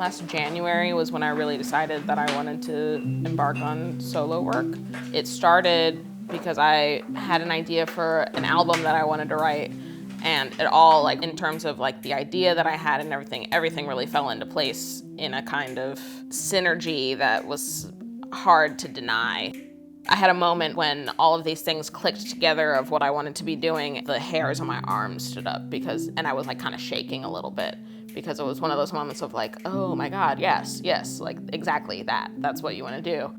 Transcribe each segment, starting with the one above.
Last January was when I really decided that I wanted to embark on solo work. It started because I had an idea for an album that I wanted to write, and it all, like, in terms of like the idea that I had and everything really fell into place in a kind of synergy that was hard to deny. I had a moment when all of these things clicked together of what I wanted to be doing. The hairs on my arms stood up and I was like kind of shaking a little bit because it was one of those moments of like, oh my God, yes, like exactly that's what you want to do.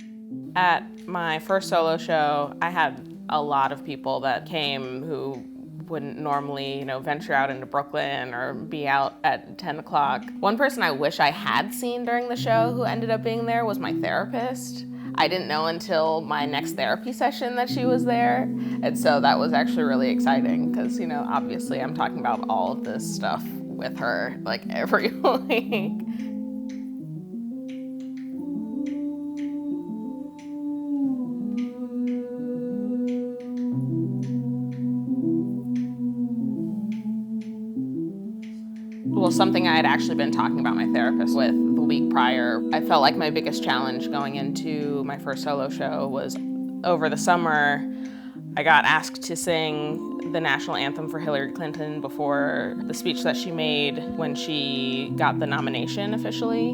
At my first solo show, I had a lot of people that came who wouldn't normally, venture out into Brooklyn or be out at 10 o'clock. One person I wish I had seen during the show who ended up being there was my therapist. I didn't know until my next therapy session that she was there. And so that was actually really exciting because, obviously I'm talking about all of this stuff with her like every week. Well, something I had actually been talking about my therapist with the week prior. I felt like my biggest challenge going into my first solo show was over the summer, I got asked to sing the national anthem for Hillary Clinton before the speech that she made when she got the nomination officially.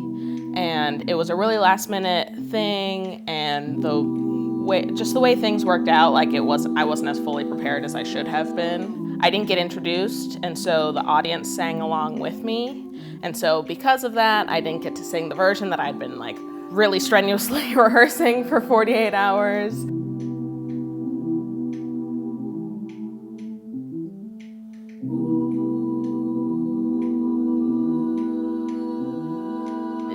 And it was a really last minute thing, and the way things worked out, I wasn't as fully prepared as I should have been. I didn't get introduced, and so the audience sang along with me. And so because of that, I didn't get to sing the version that I'd been really strenuously rehearsing for 48 hours.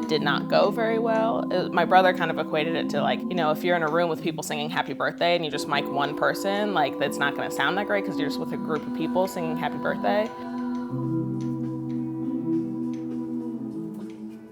Did not go very well. My brother kind of equated it to if you're in a room with people singing happy birthday and you just mic one person, that's not gonna sound that great because you're just with a group of people singing happy birthday.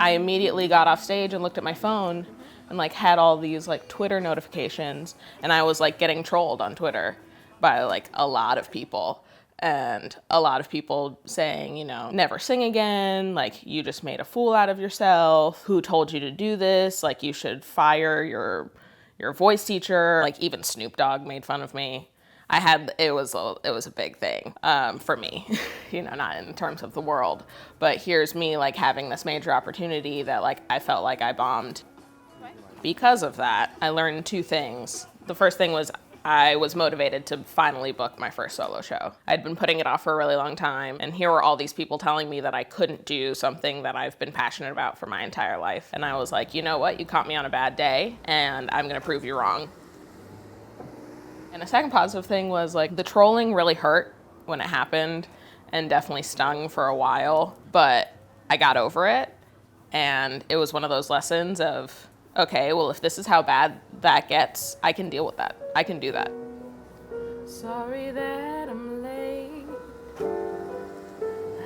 I immediately got off stage and looked at my phone and had all these Twitter notifications, and I was getting trolled on Twitter by a lot of people. And a lot of people saying, never sing again, you just made a fool out of yourself, who told you to do this, you should fire your voice teacher, even Snoop Dogg made fun of me. It was a big thing for me, not in terms of the world, but here's me having this major opportunity that I felt like I bombed. Because of that, I learned two things. The first thing was I was motivated to finally book my first solo show. I'd been putting it off for a really long time, and here were all these people telling me that I couldn't do something that I've been passionate about for my entire life. And I was like, you know what? You caught me on a bad day, and I'm gonna prove you wrong. And a second positive thing was the trolling really hurt when it happened and definitely stung for a while, but I got over it, and it was one of those lessons of, okay, well, if this is how bad that gets, I can deal with that. I can do that. Sorry that I'm late.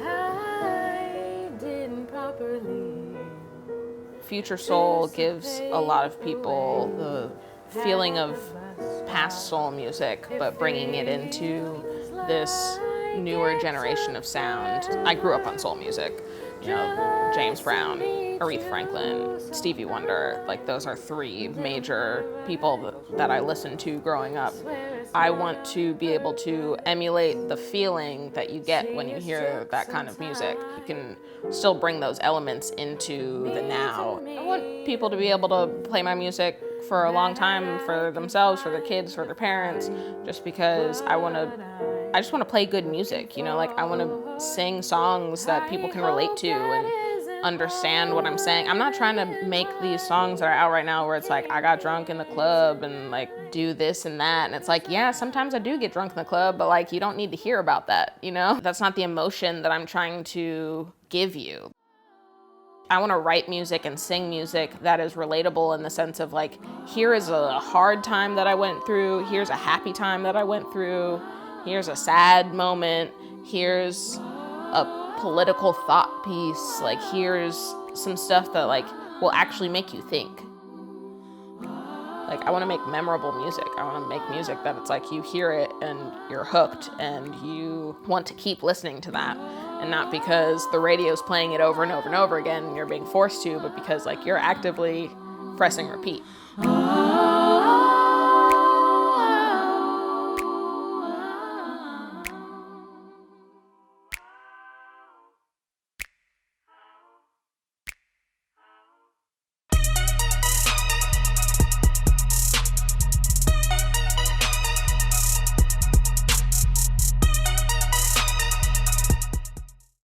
I didn't properly. Future soul gives a lot of people the feeling of past soul music, but bringing it into this newer generation of sound. I grew up on soul music. James Brown, Aretha Franklin, Stevie Wonder, those are three major people that I listened to growing up. I want to be able to emulate the feeling that you get when you hear that kind of music. You can still bring those elements into the now. I want people to be able to play my music for a long time for themselves, for their kids, for their parents, just because I just want to play good music, I want to sing songs that people can relate to and understand what I'm saying. I'm not trying to make these songs that are out right now where it's I got drunk in the club and do this and that. And it's yeah, sometimes I do get drunk in the club, but you don't need to hear about that, That's not the emotion that I'm trying to give you. I want to write music and sing music that is relatable in the sense of here is a hard time that I went through, here's a happy time that I went through, here's a sad moment, here's a political thought piece, here's some stuff that will actually make you think. I want to make memorable music. I want to make music that it's you hear it and you're hooked and you want to keep listening to that. And not because the radio's playing it over and over and over again and you're being forced to, but because like you're actively pressing repeat.